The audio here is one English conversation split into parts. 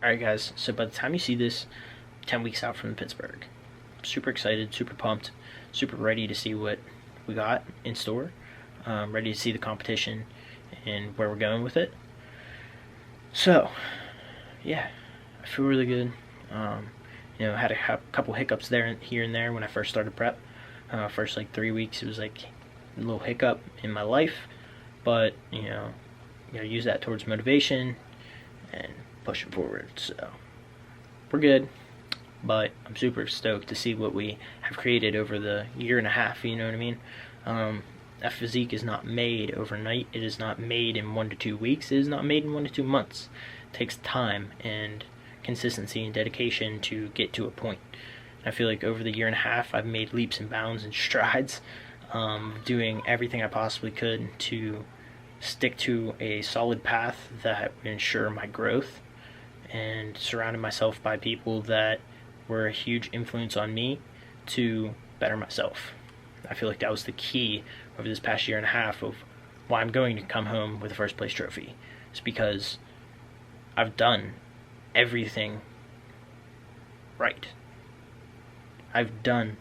Alright guys, so by the time you see this, 10 weeks out from Pittsburgh. Super excited, super pumped, super ready to see what we got in store. Ready to see the competition and where we're going with it. So, yeah, I feel really good. Had a couple hiccups here and there when I first started prep. First 3 weeks, it was like a little hiccup in my life, but use that towards motivation and pushing forward. So we're good, but I'm super stoked to see what we have created over the year and a half. You know what I mean? That physique is not made overnight. It is not made in 1 to 2 weeks. It is not made in 1 to 2 months. It takes time and consistency and dedication to get to a point. I feel like over the year and a half, I've made leaps and bounds and strides, doing everything I possibly could to stick to a solid path that would ensure my growth, and surrounded myself by people that were a huge influence on me to better myself. I feel like that was the key over this past year and a half of why I'm going to come home with a first place trophy. It's because I've done everything right. I've done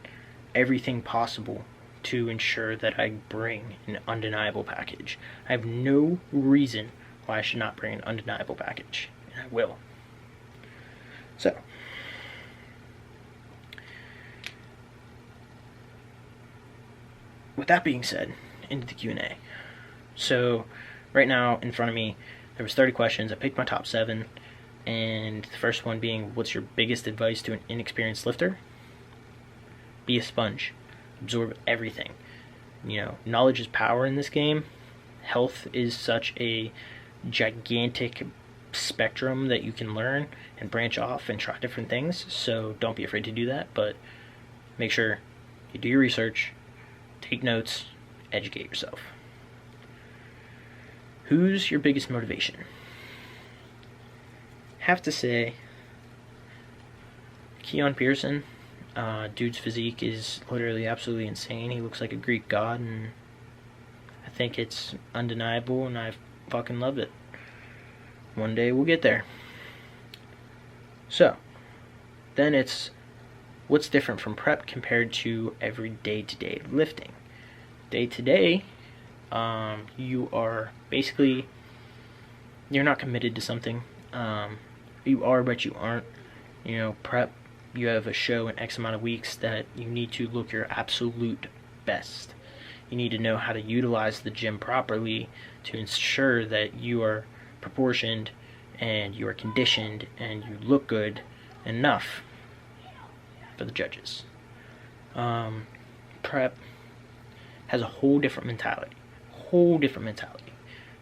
everything possible to ensure that I bring an undeniable package. I have no reason why I should not bring an undeniable package, and I will. So, with that being said, into the Q&A. So, right now in front of me, there was 30 questions. I picked my top 7, and the first one being, what's your biggest advice to an inexperienced lifter? Be a sponge. Absorb everything. Knowledge is power in this game. Health is such a gigantic spectrum that you can learn and branch off and try different things, so don't be afraid to do that, but make sure you do your research, take notes, educate yourself. Who's your biggest motivation? Have to say Keon Pearson. Dude's physique is literally absolutely insane. He looks like a Greek god, and I think it's undeniable, and I fucking love it. One day we'll get there. So, then it's what's different from prep compared to every day-to-day lifting. Day-to-day, you are basically, you're not committed to something. You are, but you aren't. Prep, you have a show in X amount of weeks that you need to look your absolute best. You need to know how to utilize the gym properly to ensure that you are proportioned and you are conditioned and you look good enough for the judges. Prep has a whole different mentality.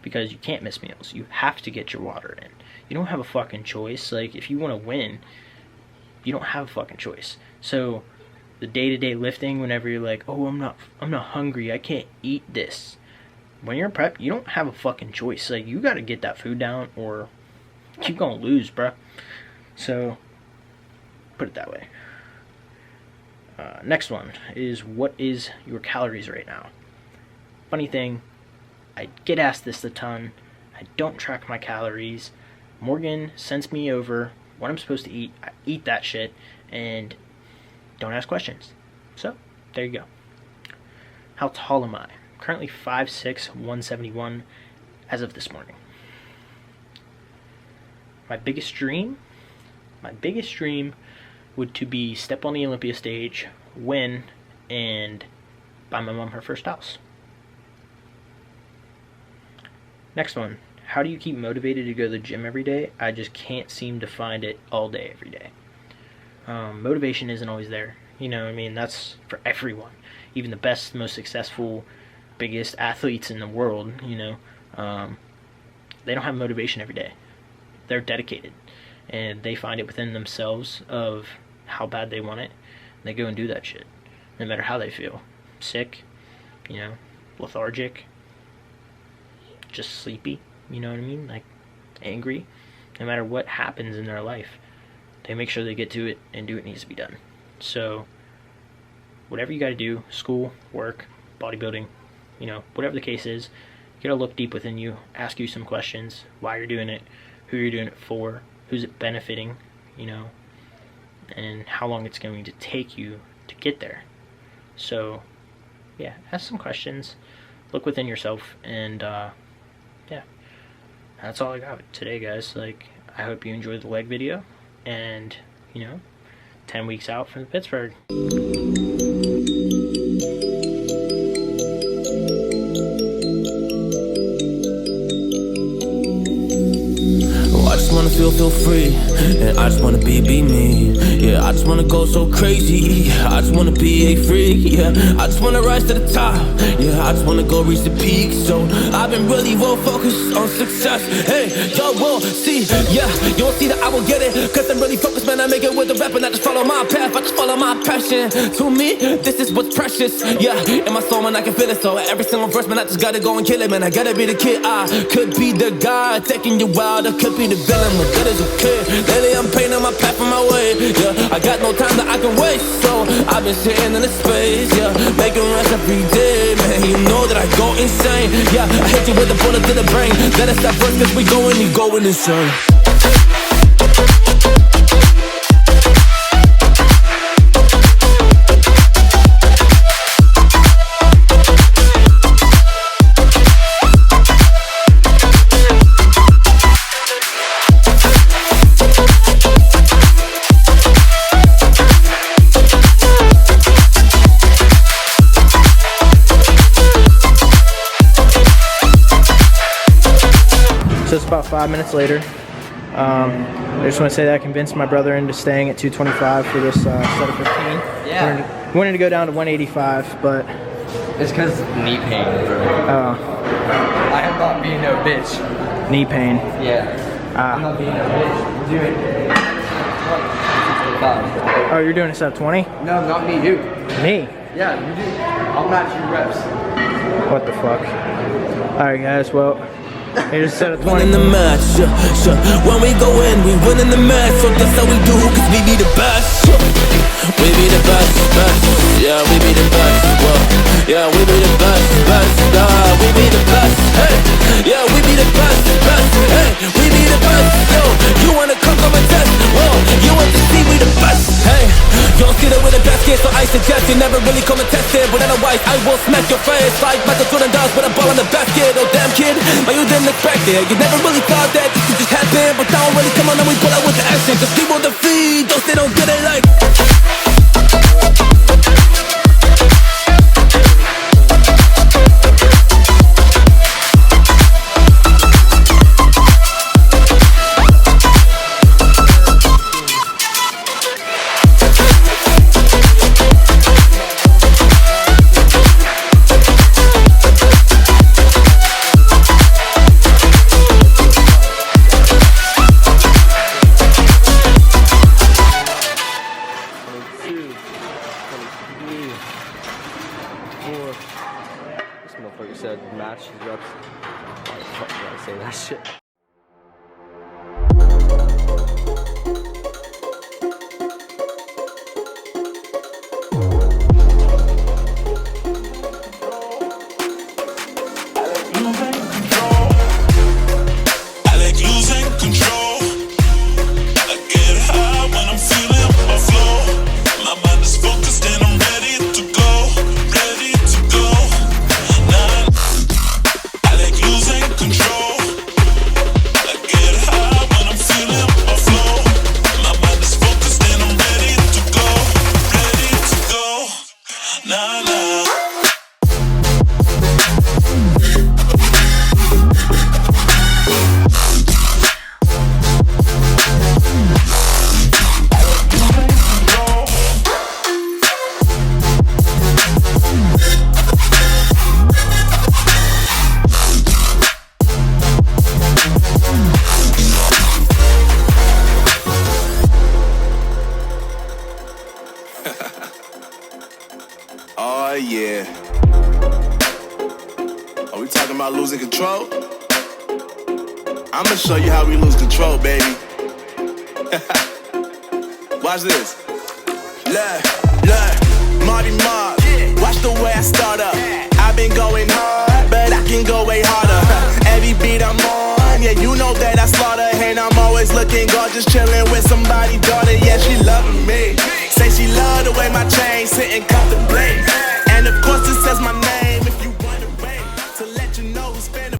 Because you can't miss meals. You have to get your water in. You don't have a fucking choice. If you want to win, you don't have a fucking choice. So the day-to-day lifting, whenever you're like, oh, I'm not hungry, I can't eat this. When you're in prep, you don't have a fucking choice. You gotta get that food down or you're gonna lose, bruh. So put it that way. Next one is, what is your calories right now? Funny thing, I get asked this a ton. I don't track my calories. Morgan sends me over what I'm supposed to eat. I eat that shit and don't ask questions. So, there you go. How tall am I? Currently 5'6", 171 as of this morning. My biggest dream would to be step on the Olympia stage, win, and buy my mom her first house. Next one. How do you keep motivated to go to the gym every day? I just can't seem to find it all day, every day. Motivation isn't always there. That's for everyone. Even the best, most successful, biggest athletes in the world, they don't have motivation every day. They're dedicated. And they find it within themselves of how bad they want it. And they go and do that shit. No matter how they feel. Sick, lethargic, just sleepy. You know what I mean? Angry. No matter what happens in their life, they make sure they get to it and do what needs to be done. So, whatever you gotta do, school, work, bodybuilding, whatever the case is, you gotta look deep within you, ask you some questions, why you're doing it, who you're doing it for, who's it benefiting, and how long it's going to take you to get there. So yeah, ask some questions, look within yourself, and yeah, that's all I got today, guys. I hope you enjoyed the leg video, and 10 weeks out from the Pittsburgh. I just wanna feel free, and I just wanna be me. Yeah, I just wanna go so crazy. I just wanna be a freak. Yeah, I just wanna rise to the top. Yeah, I just wanna go reach the peak. So I've been really focused on success. Hey, y'all will see. Yeah, you won't see that I will get it, cause I'm really focused, man. I make it with the rap, and I just follow my path. I just follow my passion. To me, this is what's precious. Yeah, in my soul, man, I can feel it. So every single verse, man, I just gotta go and kill it, man. I gotta be the kid. I could be the guy taking you wild. I could be the villain, but that is okay. Lately I'm painting my path on my way. Yeah, I got no time that I can waste, so I've been sitting in the space. Yeah, making rest every day, man. You know that I go insane. Yeah, I hit you with a bullet to the brain. Let us stop first, cause we going insane. So it's about 5 minutes later. I just want to say that I convinced my brother into staying at 225 for this set of 15. Yeah. We wanted to go down to 185, but... It's because knee pain, bro. Oh. I am not being no bitch. Knee pain. Yeah. I'm not being no bitch. We're doing... Oh, you're doing a set of 20? No, not me, you. Me? Yeah, you do. I'll match your reps. What the fuck? Alright guys, well... Here's a set of 20. Win in the match, when we go in, we win in the match. So that's how we do, cause we be the best. We be the best. Yeah, we be the best. Well, yeah, we be the best. We be the best. Hey, yeah, we be the best. Hey, we be the best. Yo, you wanna come and test? Well, you want to see we the best. Hey, you don't see that we're the best kid, so I suggest you never really come and test it. But otherwise, I will smack your face like Michael Jordan does with a ball in the basket. Oh damn kid, but you didn't expect it. You never really thought that this could just happen, but now really come on and we pull out with the action. Cause people defeat those they don't get it like. This motherfucker said match his reps. Why the fuck did I say that shit? Oh yeah. Are we talking about losing control? I'ma show you how we lose control, baby. Watch this. Look, Marty Mark. Watch the way I start up. I've been going hard, but I can go way harder. Every beat I'm on, yeah, you know that I slaughter, and I'm always always looking gorgeous, chilling with somebody's daughter. Yeah, she loving me. Say she love the way my chain sitting comfortably.